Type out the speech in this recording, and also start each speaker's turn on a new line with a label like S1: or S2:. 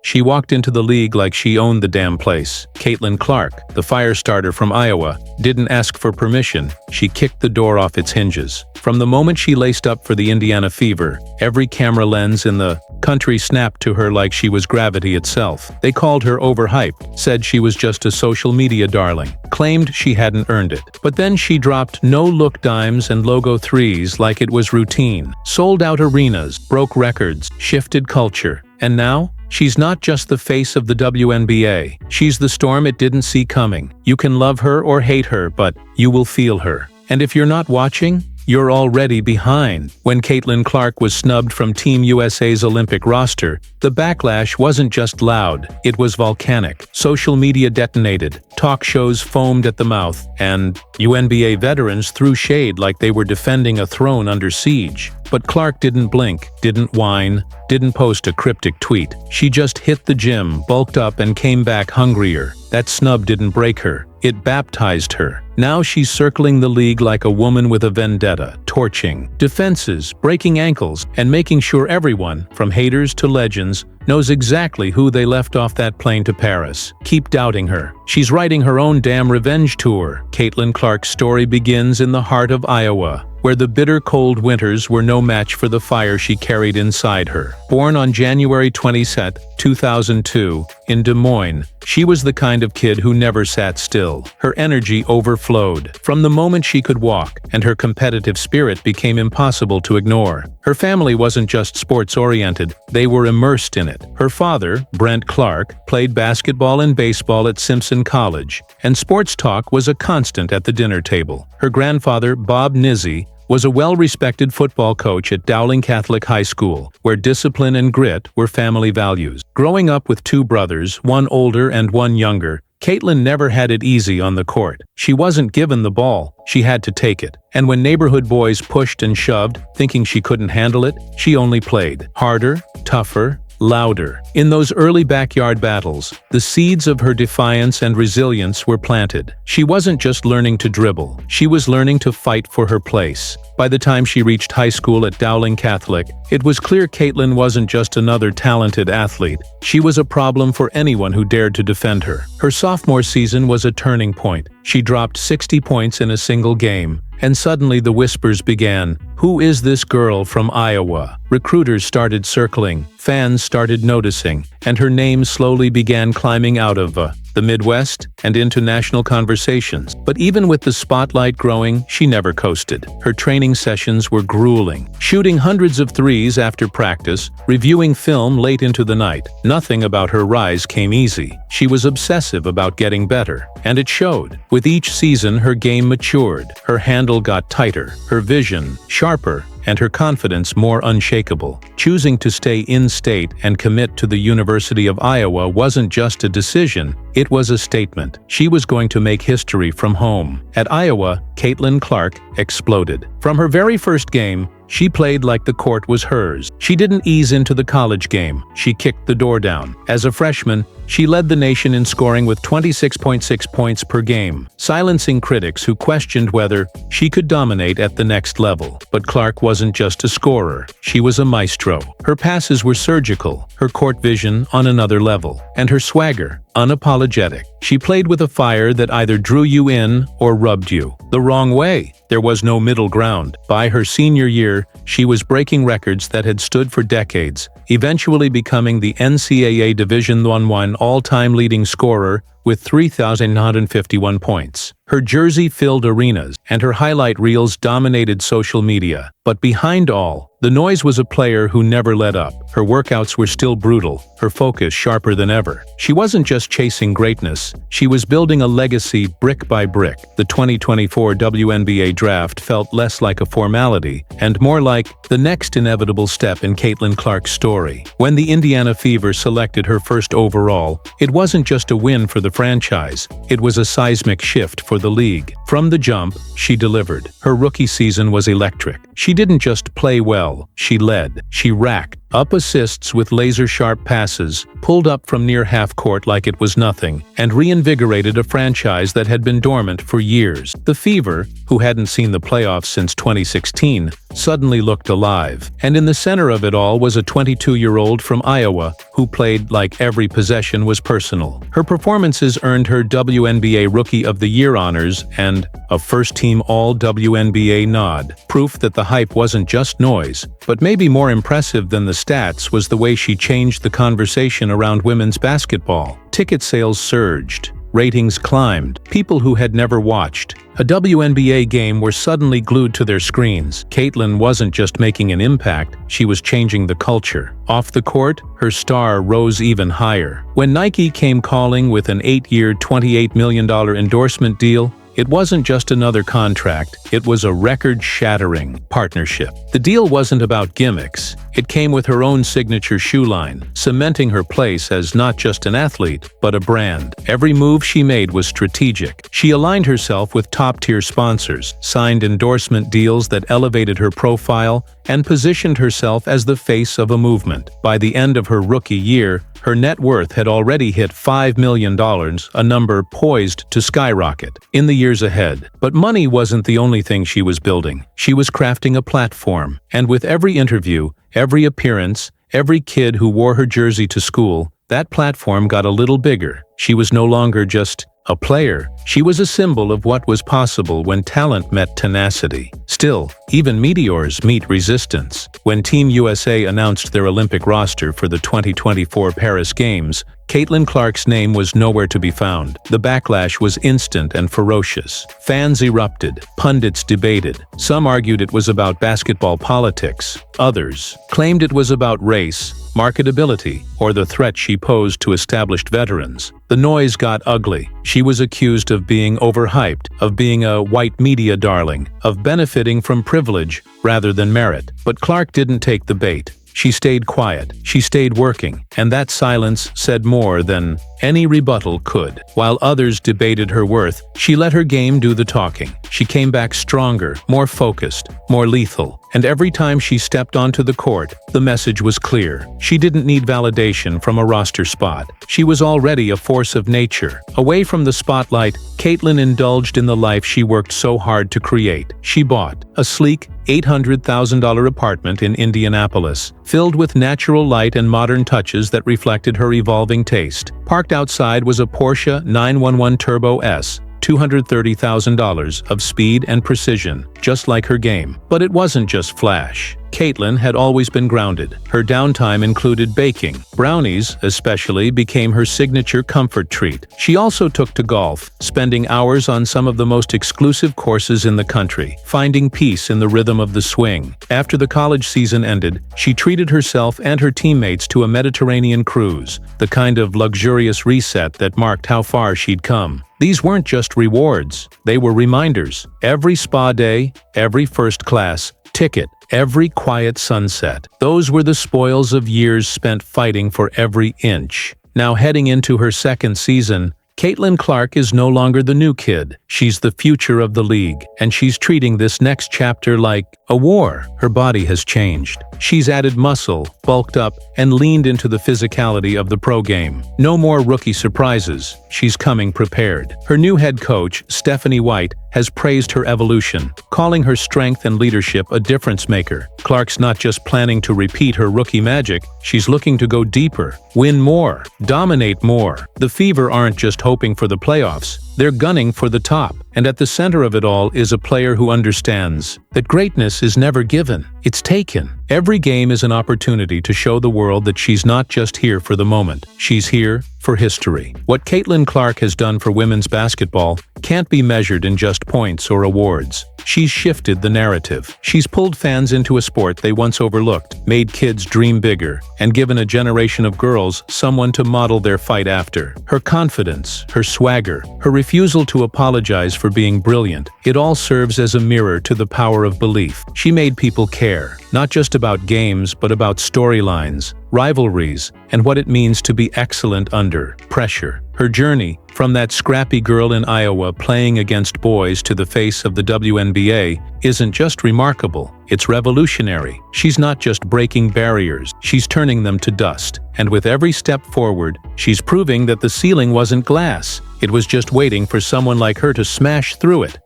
S1: She walked into the league like she owned the damn place. Caitlin Clark, the fire starter from Iowa, didn't ask for permission. She kicked the door off its hinges. From the moment she laced up for the Indiana Fever, every camera lens in the country snapped to her like she was gravity itself. They called her overhyped, said she was just a social media darling, claimed she hadn't earned it. But then she dropped no-look dimes and logo threes like it was routine, sold out arenas, broke records, shifted culture. And now, she's not just the face of the WNBA. She's the storm it didn't see coming. You can love her or hate her, but you will feel her. And if you're not watching, you're already behind. When Caitlin Clark was snubbed from Team USA's Olympic roster, the backlash wasn't just loud, it was volcanic. Social media detonated, talk shows foamed at the mouth, and WNBA veterans threw shade like they were defending a throne under siege. But Clark didn't blink, didn't whine, didn't post a cryptic tweet. She just hit the gym, bulked up, and came back hungrier. That snub didn't break her. It baptized her. Now she's circling the league like a woman with a vendetta, torching defenses, breaking ankles, and making sure everyone, from haters to legends, knows exactly who they left off that plane to Paris. Keep doubting her. She's writing her own damn revenge tour. Caitlin Clark's story begins in the heart of Iowa, where the bitter cold winters were no match for the fire she carried inside her. Born on January 20, 2002, in Des Moines, she was the kind of kid who never sat still. Her energy overflowed from the moment she could walk, and her competitive spirit became impossible to ignore. Her family wasn't just sports-oriented, they were immersed in it. Her father, Brent Clark, played basketball and baseball at Simpson College, and sports talk was a constant at the dinner table. Her grandfather, Bob Nizzi, was a well-respected football coach at Dowling Catholic High School, where discipline and grit were family values. Growing up with two brothers, one older and one younger, Caitlin never had it easy on the court. She wasn't given the ball, she had to take it. And when neighborhood boys pushed and shoved, thinking she couldn't handle it, she only played harder, tougher, louder. In those early backyard battles, the seeds of her defiance and resilience were planted. She wasn't just learning to dribble, she was learning to fight for her place. By the time she reached high school at Dowling Catholic, it was clear Caitlin wasn't just another talented athlete. She was a problem for anyone who dared to defend her. Her sophomore season was a turning point. She dropped 60 points in a single game, and suddenly the whispers began. Who is this girl from Iowa? Recruiters started circling, fans started noticing, and her name slowly began climbing out of the Midwest and into national conversations. But even with the spotlight growing, she never coasted. Her training sessions were grueling, shooting hundreds of threes after practice, reviewing film late into the night. Nothing about her rise came easy. She was obsessive about getting better, and it showed. With each season, her game matured, her handle got tighter, her vision sharper, and her confidence more unshakable. Choosing to stay in-state and commit to the University of Iowa wasn't just a decision, it was a statement. She was going to make history from home. At Iowa, Caitlin Clark exploded. From her very first game, she played like the court was hers. She didn't ease into the college game, she kicked the door down. As a freshman, she led the nation in scoring with 26.6 points per game, silencing critics who questioned whether she could dominate at the next level. But Clark wasn't just a scorer, she was a maestro. Her passes were surgical, her court vision on another level, and her swagger unapologetic. She played with a fire that either drew you in or rubbed you the wrong way. There was no middle ground. By her senior year, she was breaking records that had stood for decades, eventually becoming the NCAA Division I all-time leading scorer with 3,951 points. Her jersey filled arenas, and her highlight reels dominated social media. But behind all, the noise was a player who never let up. Her workouts were still brutal, her focus sharper than ever. She wasn't just chasing greatness, she was building a legacy brick by brick. The 2024 WNBA draft felt less like a formality and more like the next inevitable step in Caitlin Clark's story. When the Indiana Fever selected her first overall, it wasn't just a win for the franchise, it was a seismic shift for the league. From the jump, she delivered. Her rookie season was electric. She didn't just play well, she led, she racked, Up assists with laser-sharp passes, pulled up from near half-court like it was nothing, and reinvigorated a franchise that had been dormant for years. The Fever, who hadn't seen the playoffs since 2016, suddenly looked alive. And in the center of it all was a 22-year-old from Iowa who played like every possession was personal. Her performances earned her WNBA Rookie of the Year honors and a first-team All-WNBA nod. Proof that the hype wasn't just noise, but maybe more impressive than the stats was the way she changed the conversation around women's basketball. Ticket sales surged. Ratings climbed. People who had never watched a WNBA game were suddenly glued to their screens. Caitlin wasn't just making an impact, she was changing the culture. Off the court, her star rose even higher. When Nike came calling with an 8-year, $28 million endorsement deal, it wasn't just another contract, it was a record-shattering partnership. The deal wasn't about gimmicks. It came with her own signature shoe line, cementing her place as not just an athlete, but a brand. Every move she made was strategic. She aligned herself with top-tier sponsors, signed endorsement deals that elevated her profile, and positioned herself as the face of a movement. By the end of her rookie year, her net worth had already hit $5 million, a number poised to skyrocket in the years ahead. But money wasn't the only thing she was building. She was crafting a platform. And with every interview, every appearance, every kid who wore her jersey to school, that platform got a little bigger. She was no longer just a player. She was a symbol of what was possible when talent met tenacity. Still, even meteors meet resistance. When Team USA announced their Olympic roster for the 2024 Paris Games, Caitlin Clark's name was nowhere to be found. The backlash was instant and ferocious. Fans erupted. Pundits debated. Some argued it was about basketball politics. Others claimed it was about race, marketability, or the threat she posed to established veterans. The noise got ugly. She was accused of being overhyped, of being a white media darling, of benefiting from privilege rather than merit. But Clark didn't take the bait. She stayed quiet, she stayed working, and that silence said more than any rebuttal could. While others debated her worth, she let her game do the talking. She came back stronger, more focused, more lethal. And every time she stepped onto the court, the message was clear. She didn't need validation from a roster spot. She was already a force of nature. Away from the spotlight, Caitlin indulged in the life she worked so hard to create. She bought a sleek, $800,000 apartment in Indianapolis, filled with natural light and modern touches that reflected her evolving taste. Parked outside was a Porsche 911 Turbo S, $230,000 of speed and precision, just like her game. But it wasn't just flash. Caitlin had always been grounded. Her downtime included baking. Brownies, especially, became her signature comfort treat. She also took to golf, spending hours on some of the most exclusive courses in the country, finding peace in the rhythm of the swing. After the college season ended, she treated herself and her teammates to a Mediterranean cruise, the kind of luxurious reset that marked how far she'd come. These weren't just rewards, they were reminders. Every spa day, every first-class ticket, every quiet sunset. Those were the spoils of years spent fighting for every inch. Now heading into her second season, Caitlin Clark is no longer the new kid. She's the future of the league, and she's treating this next chapter like a war. Her body has changed. She's added muscle, bulked up, and leaned into the physicality of the pro game. No more rookie surprises. She's coming prepared. Her new head coach, Stephanie White, has praised her evolution, calling her strength and leadership a difference maker. Clark's not just planning to repeat her rookie magic, she's looking to go deeper, win more, dominate more. The Fever aren't just hoping for the playoffs, they're gunning for the top. And at the center of it all is a player who understands that greatness is never given, it's taken. Every game is an opportunity to show the world that she's not just here for the moment, she's here for history. What Caitlin Clark has done for women's basketball can't be measured in just points or awards. She's shifted the narrative. She's pulled fans into a sport they once overlooked, made kids dream bigger, and given a generation of girls someone to model their fight after. Her confidence, her swagger, her refusal to apologize for being brilliant, it all serves as a mirror to the power of belief. She made people care, not just about games, but about storylines, rivalries, and what it means to be excellent under pressure. Her journey, from that scrappy girl in Iowa playing against boys to the face of the WNBA, isn't just remarkable, it's revolutionary. She's not just breaking barriers, she's turning them to dust. And with every step forward, she's proving that the ceiling wasn't glass. It was just waiting for someone like her to smash through it.